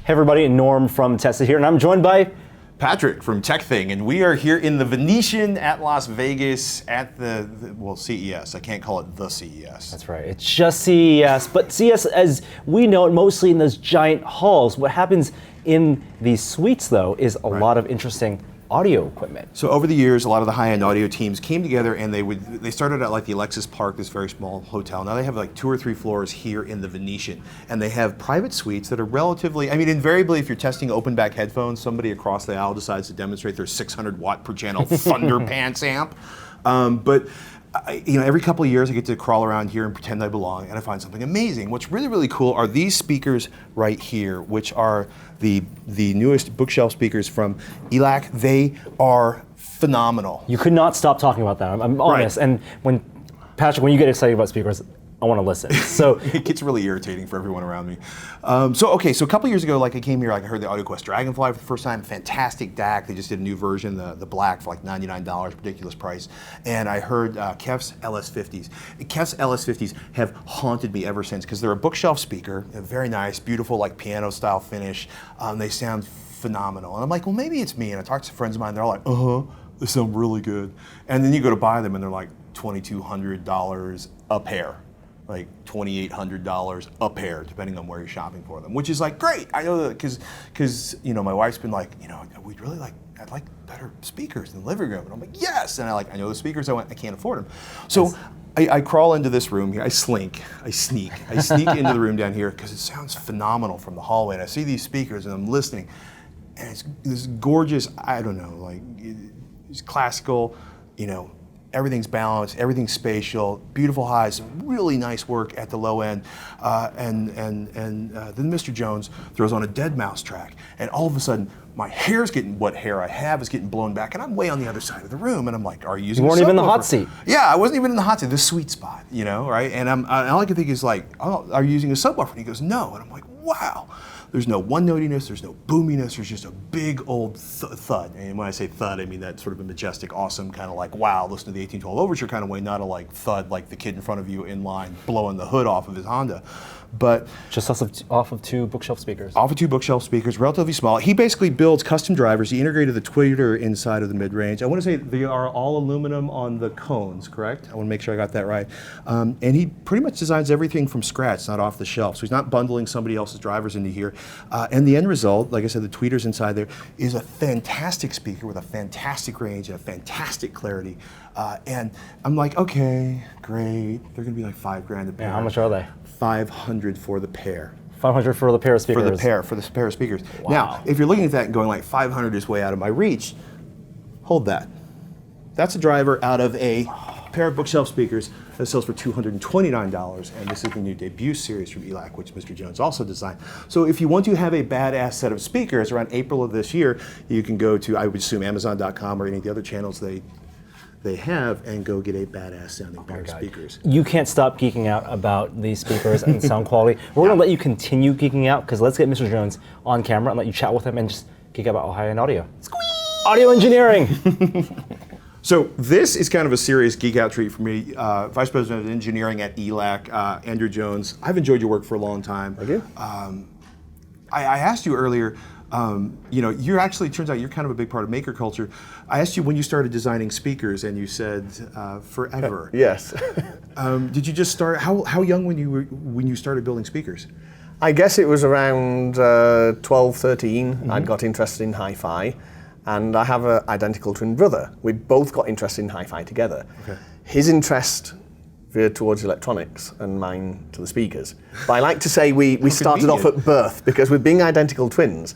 Hey everybody, Norm from Tesla here, and I'm joined by Patrick from Tech Thing, and we are here in the Venetian at Las Vegas at the CES. I can't call it the CES. That's right, it's just CES, but CES as we know it mostly in those giant halls. What happens in these suites though is a lot of interesting audio equipment. So over the years, a lot of the high-end audio teams came together, and they started at like the Alexis Park, this very small hotel. Now they have like 2 or 3 floors here in the Venetian, and they have private suites that are relatively, I mean, invariably if you're testing open back headphones, somebody across the aisle decides to demonstrate their 600 watt per channel Thunder Pants amp. But every couple of years I get to crawl around here and pretend I belong, and I find something amazing. What's really, really cool are these speakers right here, which are the newest bookshelf speakers from ELAC. They are phenomenal. You could not stop talking about that, I'm honest. Right. And Patrick, when you get excited about speakers, I want to listen. So it gets really irritating for everyone around me. So a couple years ago, I came here, I heard the AudioQuest Dragonfly for the first time. Fantastic DAC. They just did a new version, the black, for like $99, ridiculous price. And I heard Kef's LS50s. Kef's LS50s have haunted me ever since because they're a bookshelf speaker, a very nice, beautiful, like piano style finish. They sound phenomenal. And I'm like, well, maybe it's me. And I talked to friends of mine. They're all like, they sound really good. And then you go to buy them, and they're like $2,200 a pair. Like $2,800 a pair, depending on where you're shopping for them, which is like great. I know that because my wife's been like, we'd really I'd like better speakers in the living room, and I'm like, yes. And I know the speakers I can't afford them, so I crawl into this room here. I sneak into the room down here because it sounds phenomenal from the hallway, and I see these speakers and I'm listening, and it's this gorgeous. I don't know, it's classical, everything's balanced, everything's spatial, beautiful highs, really nice work at the low end. And then Mr. Jones throws on a dead mouse track, and all of a sudden, my hair's what hair I have is getting blown back, and I'm way on the other side of the room, and I'm like, are you using You weren't even in the hot seat. Yeah, I wasn't even in the hot seat, the sweet spot, right? And all I can think is like, oh, are you using a subwoofer? And he goes, no. And I'm like, wow. There's no one-notiness, there's no boominess, there's just a big old thud. And when I say thud, I mean that sort of a majestic, awesome, kind of like, wow, listen to the 1812 Overture kind of way, not a thud like the kid in front of you in line blowing the hood off of his Honda. But just off of 2 bookshelf speakers. Off of 2 bookshelf speakers, relatively small. He basically builds custom drivers. He integrated the tweeter inside of the mid-range. I want to say they are all aluminum on the cones, correct? I want to make sure I got that right. And he pretty much designs everything from scratch, not off the shelf. So he's not bundling somebody else's drivers into here. And the end result, like I said, the tweeters inside there, is a fantastic speaker with a fantastic range and a fantastic clarity. And I'm like, okay, great. They're going to be like $5,000 a pair. Yeah, how much are they? $500 for the pair. $500 for the pair of speakers. For the pair of speakers. Wow. Now, if you're looking at that and going like $500 is way out of my reach, hold that. That's a driver out of a pair of bookshelf speakers that sells for $229, and this is the new debut series from ELAC, which Mr. Jones also designed. So if you want to have a badass set of speakers around April of this year, you can go to, I would assume, Amazon.com or any of the other channels they have, and go get a badass sounding pair of speakers. You can't stop geeking out about these speakers and sound quality. We're going to let you continue geeking out, because let's get Mr. Jones on camera and let you chat with him and just geek out about high-end audio. Squeeze! Audio engineering! So this is kind of a serious geek out treat for me. Vice President of Engineering at ELAC, Andrew Jones. I've enjoyed your work for a long time. I do. I asked you earlier, you're actually, turns out you're kind of a big part of maker culture. I asked you when you started designing speakers, and you said forever. Yes. Did you just start, how young when you started building speakers? I guess it was around 12, 13. I'd got interested in hi-fi, and I have an identical twin brother. We both got interested in hi-fi together. Okay. His interest veered towards electronics and mine to the speakers. But I like to say we started off at birth, because with being identical twins,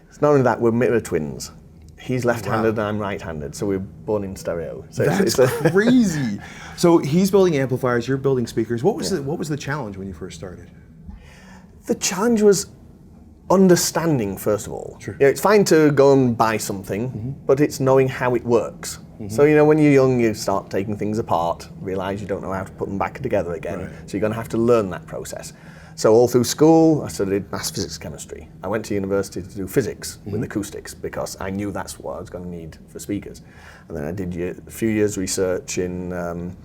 it's not only that, we're mirror twins. He's left-handed and I'm right-handed, so we're born in stereo. So that's crazy. So he's building amplifiers, you're building speakers. What was the challenge when you first started? The challenge was understanding, first of all. Sure. It's fine to go and buy something, but it's knowing how it works. So when you're young, you start taking things apart, realize you don't know how to put them back together again. Right. So you're going to have to learn that process. So all through school, I studied maths, physics, chemistry. I went to university to do physics with acoustics, because I knew that's what I was going to need for speakers. And then I did a few years research in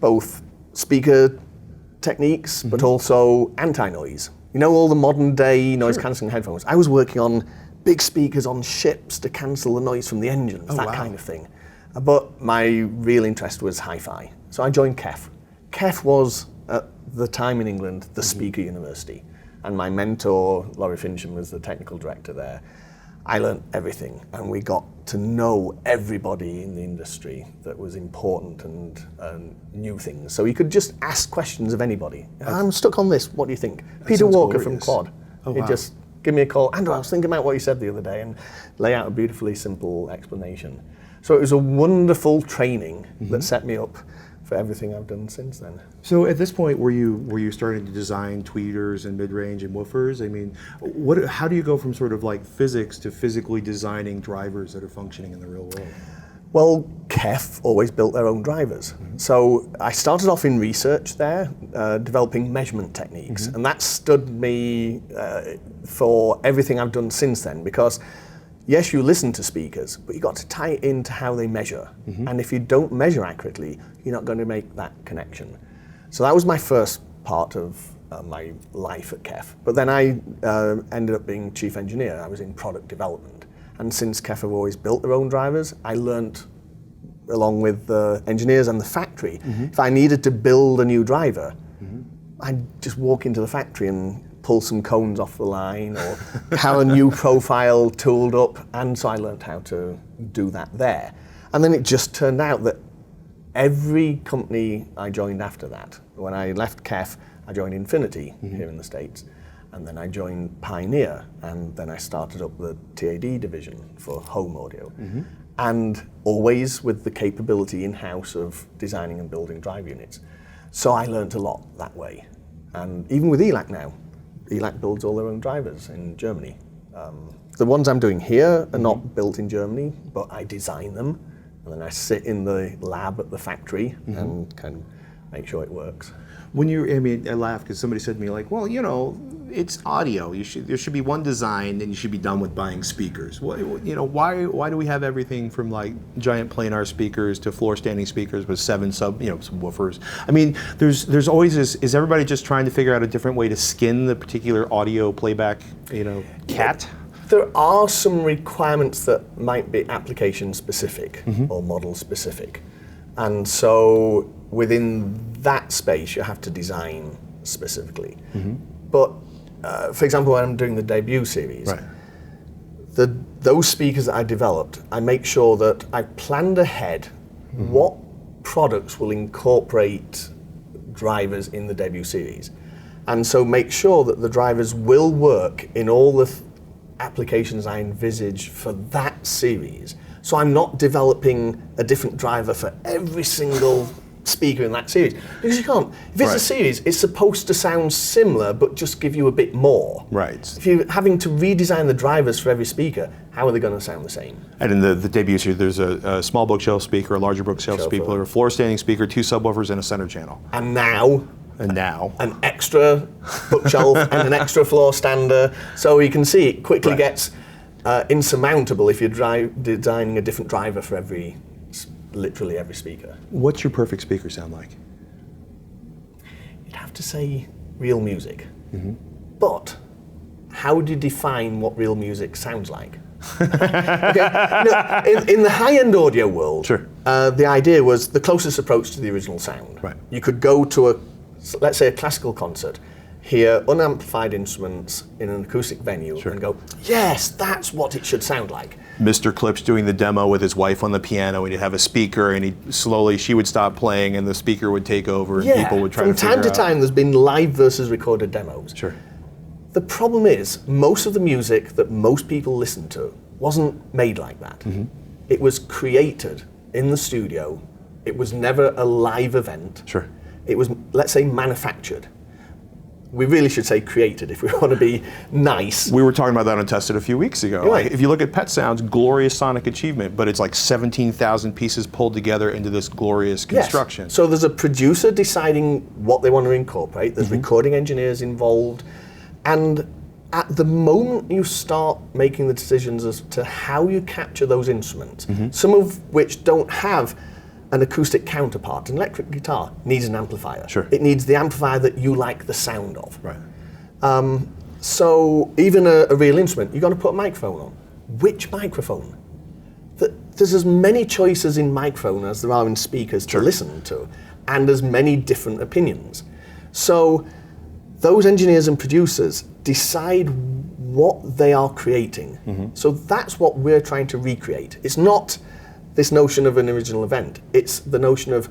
both speaker techniques, but also anti-noise. You know, all the modern day noise cancelling headphones. I was working on big speakers on ships to cancel the noise from the engines, that kind of thing. But my real interest was hi-fi. So I joined KEF. KEF was, at the time in England, the speaker university. And my mentor, Laurie Fincham, was the technical director there. I learned everything, and we got to know everybody in the industry that was important and new things. So you could just ask questions of anybody. I'm stuck on this, what do you think? Peter Walker from Quad. He'd just give me a call. Andrew, I was thinking about what you said the other day, and lay out a beautifully simple explanation. So it was a wonderful training that set me up for everything I've done since then. So at this point, were you starting to design tweeters and mid-range and woofers? I mean, how do you go from sort of like physics to physically designing drivers that are functioning in the real world? Well, KEF always built their own drivers. So I started off in research there, developing measurement techniques, and that stood me for everything I've done since then, because yes, you listen to speakers, but you've got to tie it into how they measure. And if you don't measure accurately, you're not going to make that connection. So that was my first part of my life at KEF. But then I ended up being chief engineer. I was in product development. And since KEF have always built their own drivers, I learnt, along with the engineers and the factory, if I needed to build a new driver, I'd just walk into the factory and pull some cones off the line or have a new profile tooled up, and so I learned how to do that there. And then it just turned out that every company I joined after that, when I left KEF, I joined Infinity here in the States, and then I joined Pioneer, and then I started up the TAD division for home audio, and always with the capability in-house of designing and building drive units. So I learned a lot that way. And even with ELAC now, ELAC builds all their own drivers in Germany. The ones I'm doing here are not built in Germany, but I design them, and then I sit in the lab at the factory and kind of make sure it works. When I laugh because somebody said to me like, well, you know, it's audio. There should be one design, and you should be done with buying speakers. Why do we have everything from like giant planar speakers to floor standing speakers with some woofers? I mean, there's always this. Is everybody just trying to figure out a different way to skin the particular audio playback, cat? There are some requirements that might be application specific or model specific, and so within that space you have to design specifically. But for example, when I'm doing the debut series, those speakers that I developed, I make sure that I planned ahead what products will incorporate drivers in the debut series, and so make sure that the drivers will work in all the applications I envisage for that series. So I'm not developing a different driver for every single speaker in that series, because you can't. If it's a series, it's supposed to sound similar but just give you a bit more. If you're having to redesign the drivers for every speaker, how are they going to sound the same? And in the debut series, there's a small bookshelf speaker, a larger bookshelf speaker, a floor standing speaker, 2 subwoofers, and a center channel. And now an extra bookshelf and an extra floor stander. So you can see it quickly gets insurmountable if you're designing a different driver for literally every speaker. What's your perfect speaker sound like? You'd have to say real music. But how do you define what real music sounds like? In the high-end audio world, the idea was the closest approach to the original sound. You could go to let's say a classical concert, hear unamplified instruments in an acoustic venue and go, yes, that's what it should sound like. Mr. Clip's doing the demo with his wife on the piano, and he'd have a speaker, and she would stop playing, and the speaker would take over, and people would try to figure out. From time to time, there's been live versus recorded demos. The problem is, most of the music that most people listen to wasn't made like that. It was created in the studio. It was never a live event. It was, let's say, manufactured. We really should say created if we want to be nice. We were talking about that on Tested a few weeks ago. Like, if you look at Pet Sounds, glorious sonic achievement, but it's like 17,000 pieces pulled together into this glorious construction. Yes. So there's a producer deciding what they want to incorporate, there's recording engineers involved, and at the moment you start making the decisions as to how you capture those instruments, some of which don't have an acoustic counterpart. An electric guitar needs an amplifier. It needs the amplifier that you like the sound of. So even a real instrument, you've got to put a microphone on. Which microphone? There's as many choices in microphone as there are in speakers to listen to, and as many different opinions. So those engineers and producers decide what they are creating. So that's what we're trying to recreate. It's not this notion of an original event. It's the notion of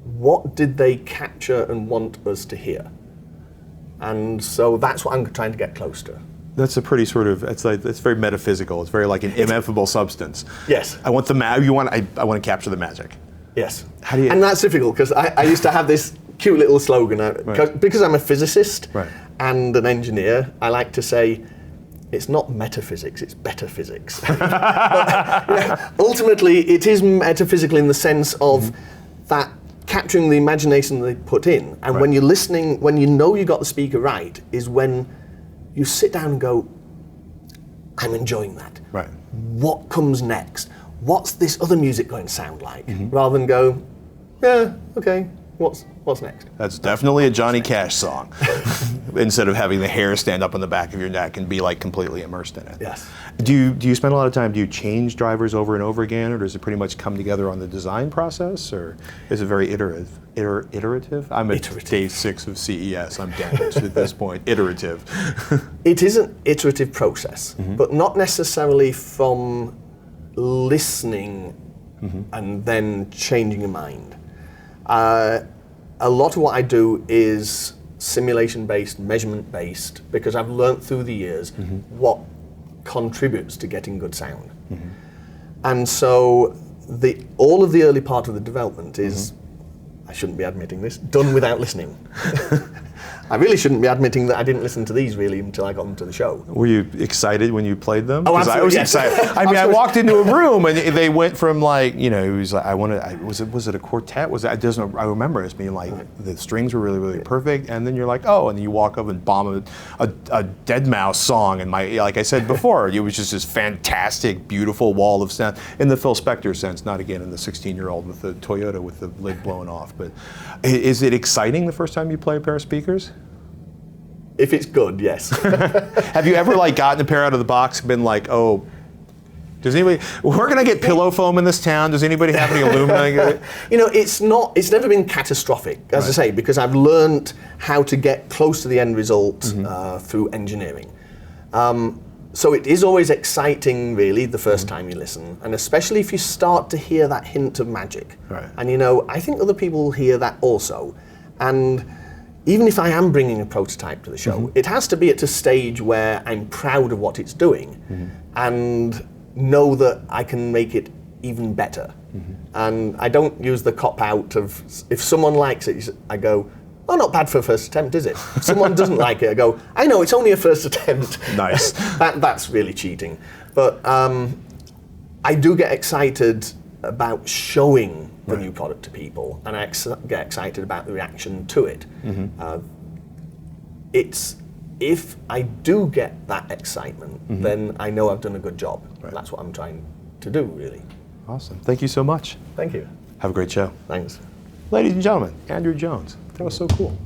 what did they capture and want us to hear. And so that's what I'm trying to get close to. That's a pretty sort of, it's very metaphysical. It's very like an ineffable substance. Yes. I want I want to capture the magic. Yes. How do you? And that's difficult because I used to have this cute little slogan. Because I'm a physicist and an engineer, I like to say, it's not metaphysics, it's better physics. But, ultimately, it is metaphysical in the sense of that capturing the imagination they put in. And when you're listening, when you know you got the speaker right, is when you sit down and go, I'm enjoying that. Right. What comes next? What's this other music going to sound like? Rather than go, yeah, okay, what's next? That's definitely a Johnny Cash song. Instead of having the hair stand up on the back of your neck and be like completely immersed in it. Yes. Do you spend a lot of time, do you change drivers over and over again, or does it pretty much come together on the design process, or is it very iterative? I'm at day 6 of CES, I'm damaged at this point. Iterative. It is an iterative process, but not necessarily from listening and then changing your mind. A lot of what I do is simulation-based, measurement-based, because I've learnt through the years what contributes to getting good sound. And so all of the early part of the development is, I shouldn't be admitting this, done without listening. I really shouldn't be admitting that I didn't listen to these really until I got them to the show. Were you excited when you played them? Oh, absolutely, I was yes. excited. I mean, I walked into a room and they went from like, you know, it was like, was it a quartet? I remember it being like, the strings were really, really perfect. And then you're like, oh, and then you walk up and bomb a Dead Mouse song. And like I said before, it was just this fantastic, beautiful wall of sound in the Phil Spector sense, not again in the 16-year-old with the Toyota with the lid blown off. But is it exciting the first time you play a pair of speakers? If it's good, yes. Have you ever like gotten a pair out of the box and been like, oh, does anybody, we're gonna get pillow foam in this town, does anybody have any aluminum? You know, it's never been catastrophic, as I say, because I've learned how to get close to the end result through engineering. So it is always exciting, really, the first time you listen, and especially if you start to hear that hint of magic. Right. And you know, I think other people hear that also. And even if I am bringing a prototype to the show, it has to be at a stage where I'm proud of what it's doing and know that I can make it even better. And I don't use the cop-out of, if someone likes it, I go, oh, not bad for a first attempt, is it? If someone doesn't like it, I go, I know, it's only a first attempt. Nice. That's really cheating. But I do get excited about showing the new product to people, and I get excited about the reaction to it. If I do get that excitement, then I know I've done a good job. That's what I'm trying to do, really. Awesome. Thank you so much. Thank you. Have a great show. Thanks. Ladies and gentlemen, Andrew Jones. That was so cool.